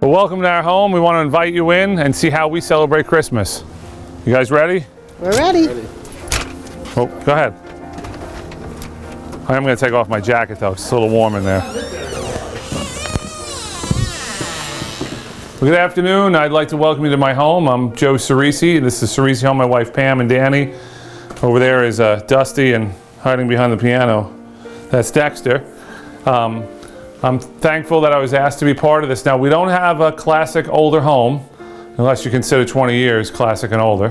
Well, welcome to our home. We want to invite you in and see how we celebrate Christmas. You guys ready? We're ready. Oh, go ahead. I'm going to take off my jacket though, it's a little warm in there. Well, good afternoon. I'd like to welcome you to my home. I'm Joe Ciresi. This is Ciresi home, my wife Pam and Danny. Over there is Dusty, and hiding behind the piano, that's Dexter. I'm thankful that I was asked to be part of this. Now, we don't have a classic older home, unless you consider 20 years classic and older,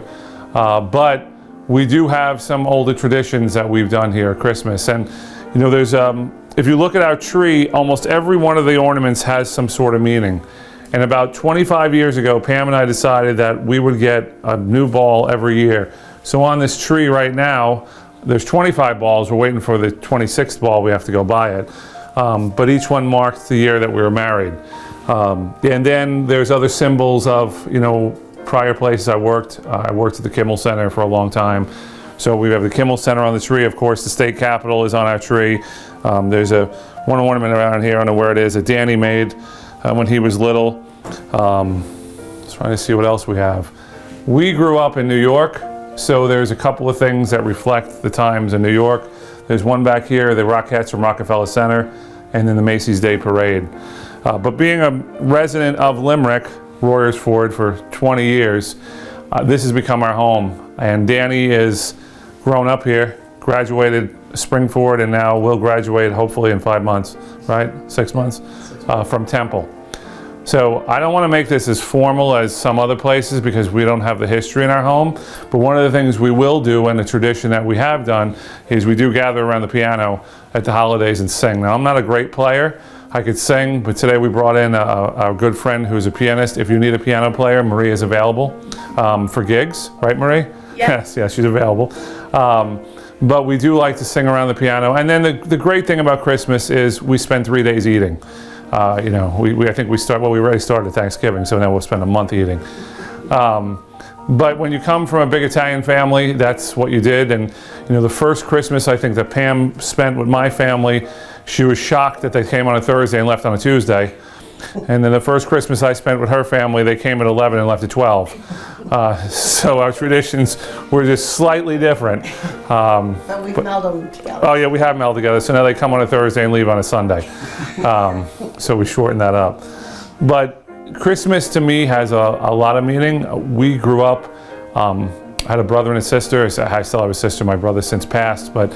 but we do have some older traditions that we've done here at Christmas. And you know, there's if you look at our tree, almost every one of the ornaments has some sort of meaning. And about 25 years ago, Pam and I decided that we would get a new ball every year. So on this tree right now, there's 25 balls. We're waiting for the 26th ball. We have to go buy it. But each one marked the year that we were married. And then there's other symbols of, you know, prior places I worked. I worked at the Kimmel Center for a long time. So we have the Kimmel Center on the tree. Of course, the state capitol is on our tree. There's one ornament around here, I don't know where it is, that Danny made when he was little. Let's try to see what else we have. We grew up in New York, so there's a couple of things that reflect the times in New York. There's one back here, the Rockettes from Rockefeller Center, and then the Macy's Day Parade. But being a resident of Limerick, Royersford, for 20 years, this has become our home. And Danny is grown up here, graduated Springford, and now will graduate hopefully in 5 months, right? 6 months, from Temple. So I don't want to make this as formal as some other places because we don't have the history in our home. But one of the things we will do, and a tradition that we have done, is we do gather around the piano at the holidays and sing. Now, I'm not a great player. I could sing, but today we brought in a good friend who's a pianist. If you need a piano player, Marie is available for gigs. Right, Marie? Yes, she's available. But we do like to sing around the piano. And then the great thing about Christmas is we spend 3 days eating. You know, I think we already started Thanksgiving, so now we'll spend a month eating. But when you come from a big Italian family, that's what you did. And you know, the first Christmas I think that Pam spent with my family, she was shocked that they came on a Thursday and left on a Tuesday. And then the first Christmas I spent with her family, they came at 11 and left at 12. So our traditions were just slightly different. But we've melded them together. Oh yeah, we have melded together. So now they come on a Thursday and leave on a Sunday. So we shorten that up. But Christmas to me has a lot of meaning. We grew up, I had a brother and a sister. I still have a sister, my brother since passed, but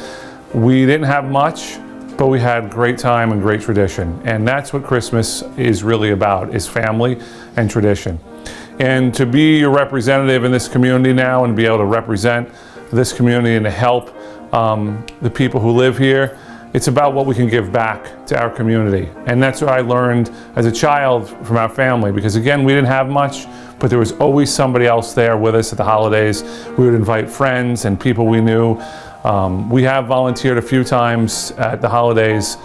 we didn't have much. But we had great time and great tradition. And that's what Christmas is really about, is family and tradition. And to be a representative in this community now and be able to represent this community and to help the people who live here, it's about what we can give back to our community. And that's what I learned as a child from our family, because again, we didn't have much, but there was always somebody else there with us at the holidays. We would invite friends and people we knew. We have volunteered a few times at the holidays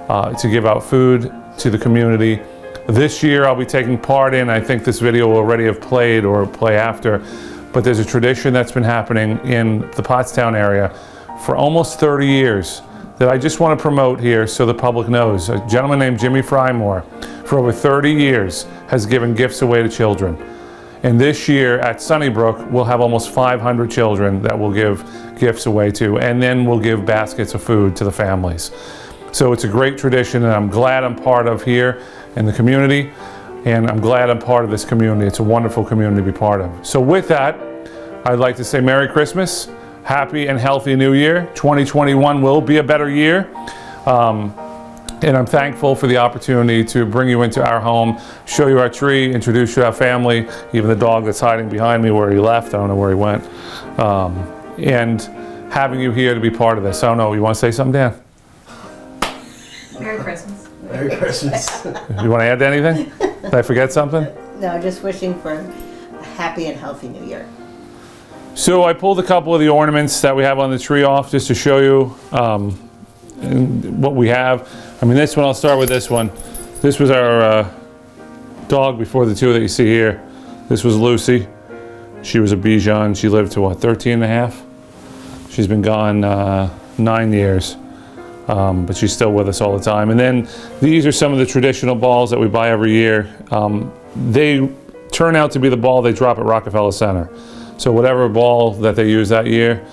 to give out food to the community. This year I'll be taking part in, I think this video will already have played or play after, but there's a tradition that's been happening in the Pottstown area for almost 30 years that I just want to promote here so the public knows. A gentleman named Jimmy Frymore, for over 30 years, has given gifts away to children. And this year at Sunnybrook, we'll have almost 500 children that we'll give gifts away to, and then we'll give baskets of food to the families. So it's a great tradition, and I'm glad I'm part of here in the community, and I'm glad I'm part of this community. It's a wonderful community to be part of. So with that, I'd like to say Merry Christmas, Happy and Healthy New Year. 2021 will be a better year. And I'm thankful for the opportunity to bring you into our home, show you our tree, introduce you to our family, even the dog that's hiding behind me where he left, I don't know where he went, and having you here to be part of this. I don't know, you want to say something, Dan? Merry Christmas. Merry Christmas. You want to add anything? Did I forget something? No, just wishing for a happy and healthy new year. So I pulled a couple of the ornaments that we have on the tree off just to show you what we have. I mean, this one, I'll start with this one. This was our dog before the two that you see here. This was Lucy. She was a Bichon. She lived to what, 13 and a half? She's been gone 9 years, but she's still with us all the time. And then these are some of the traditional balls that we buy every year. they turn out to be the ball they drop at Rockefeller Center. So whatever ball that they use that year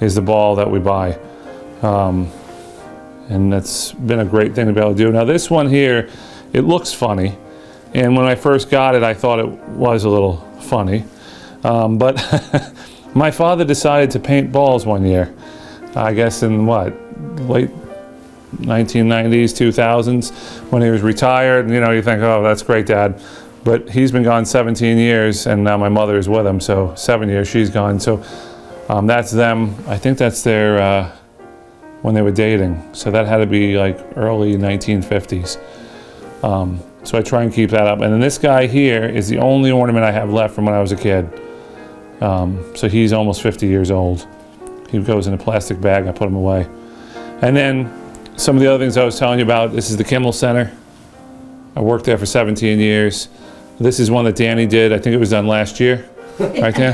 is the ball that we buy. And that's been a great thing to be able to do. Now this one here, it looks funny. And when I first got it, I thought it was a little funny. But my father decided to paint balls one year. I guess in what, late 1990s, 2000s, when he was retired. And, you know, you think, oh, that's great, Dad. But he's been gone 17 years, and now my mother is with him, so 7 years she's gone. So that's them. I think that's their, when they were dating. So that had to be like early 1950s. So I try and keep that up. And then this guy here is the only ornament I have left from when I was a kid. So he's almost 50 years old. He goes in a plastic bag, I put him away. And then some of the other things I was telling you about, this is the Kimmel Center. I worked there for 17 years. This is one that Danny did. I think it was done last year, right there?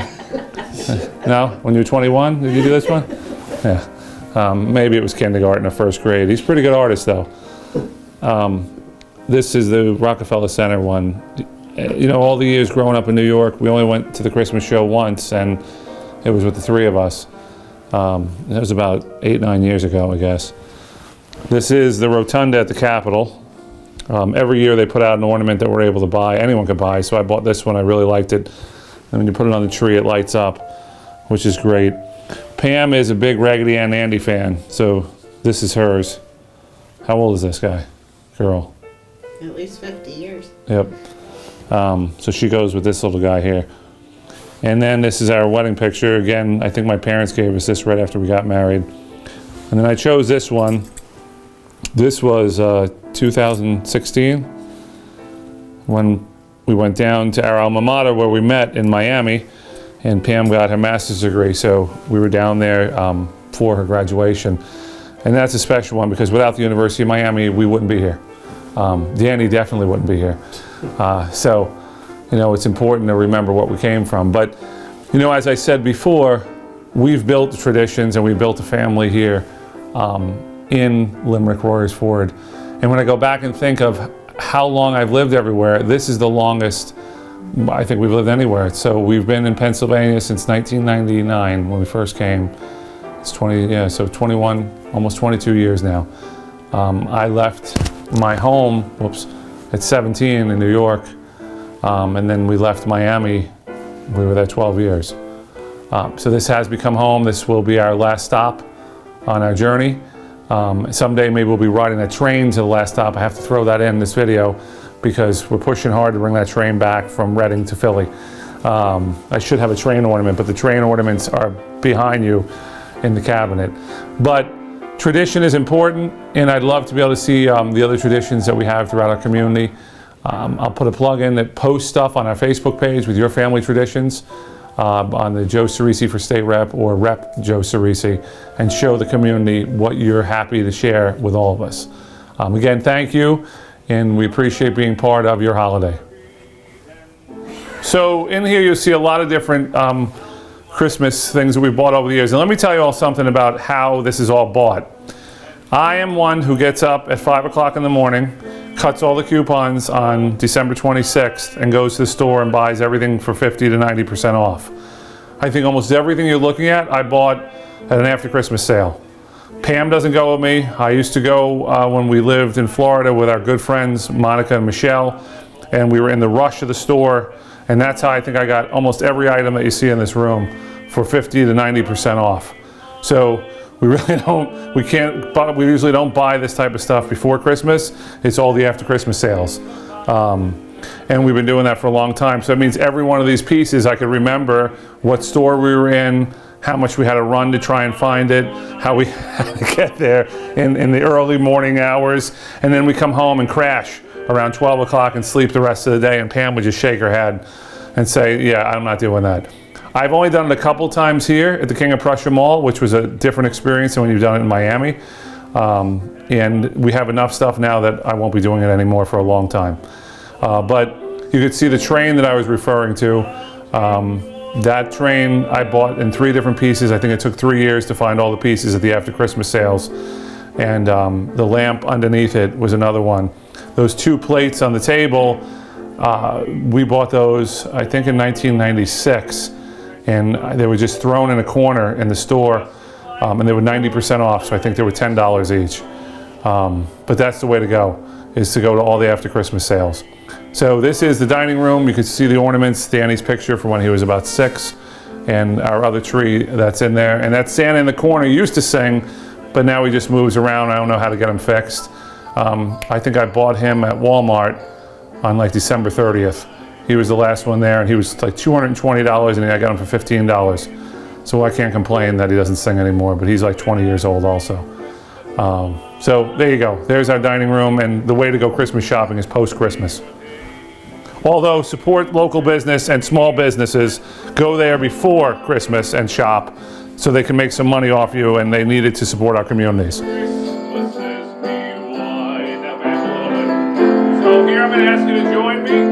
No? When you were 21, did you do this one? Yeah. Maybe it was kindergarten or first grade. He's a pretty good artist, though. This is the Rockefeller Center one. You know, all the years growing up in New York, we only went to the Christmas show once, and it was with the three of us. That was about 8, 9 years ago, I guess. This is the rotunda at the Capitol. Every year they put out an ornament that we're able to buy, anyone could buy, so I bought this one, I really liked it. And when you put it on the tree, it lights up, which is great. Pam is a big Raggedy Ann Andy fan, so this is hers. How old is this girl? At least 50 years. Yep. So she goes with this little guy here. And then this is our wedding picture. Again, I think my parents gave us this right after we got married. And then I chose this one. This was 2016 when we went down to our alma mater where we met in Miami, and Pam got her master's degree, so we were down there for her graduation. And that's a special one because without the University of Miami, we wouldn't be here. Danny definitely wouldn't be here. So, you know, it's important to remember what we came from. But, you know, as I said before, we've built traditions and we built a family here in Limerick, Royersford. And when I go back and think of how long I've lived everywhere, this is the longest I think we've lived anywhere. So we've been in Pennsylvania since 1999 when we first came. It's 21, almost 22 years now. I left my home, at 17 in New York, and then we left Miami. We were there 12 years. So this has become home. This will be our last stop on our journey. Someday maybe we'll be riding that train to the last stop. I have to throw that in this video because we're pushing hard to bring that train back from Reading to Philly. I should have a train ornament, but the train ornaments are behind you in the cabinet. But tradition is important, and I'd love to be able to see the other traditions that we have throughout our community. I'll put a plug in that posts stuff on our Facebook page with your family traditions on the Joe Ciresi for State Rep or Rep Joe Ciresi, and show the community what you're happy to share with all of us. Again, thank you, and we appreciate being part of your holiday. So in here you'll see a lot of different Christmas things that we've bought over the years. And let me tell you all something about how this is all bought. I am one who gets up at 5 o'clock in the morning, cuts all the coupons on December 26th, and goes to the store and buys everything for 50 to 90% off. I think almost everything you're looking at, I bought at an after Christmas sale. Pam doesn't go with me. I used to go when we lived in Florida with our good friends, Monica and Michelle, and we were in the rush of the store, and that's how I think I got almost every item that you see in this room for 50 to 90% off. So we really don't, we usually don't buy this type of stuff before Christmas. It's all the after Christmas sales. And we've been doing that for a long time. So it means every one of these pieces I could remember what store we were in, how much we had to run to try and find it, how we had to get there in the early morning hours, and then we come home and crash around 12 o'clock and sleep the rest of the day, and Pam would just shake her head and say, yeah, I'm not doing that. I've only done it a couple times here at the King of Prussia Mall, which was a different experience than when you've done it in Miami. And we have enough stuff now that I won't be doing it anymore for a long time. But you could see the train that I was referring to. That train I bought in 3 different pieces. I think it took 3 years to find all the pieces at the after Christmas sales. And the lamp underneath it was another one. Those 2 plates on the table, We bought those, I think, in 1996, and they were just thrown in a corner in the store, and they were 90% off, so I think they were $10 each. But that's the way to go, is to go to all the after Christmas sales. So this is the dining room. You can see the ornaments, Danny's picture from when he was about 6, and our other tree that's in there. And that Santa in the corner used to sing, but now he just moves around. I don't know how to get him fixed. I think I bought him at Walmart on like December 30th. He was the last one there, and he was like $220, and I got him for $15. So I can't complain that he doesn't sing anymore, but he's like 20 years old also. So there you go. There's our dining room, and the way to go Christmas shopping is post-Christmas. Although support local business and small businesses, go there before Christmas and shop so they can make some money off you, and they need it to support our communities. So here I'm going to ask you to join me.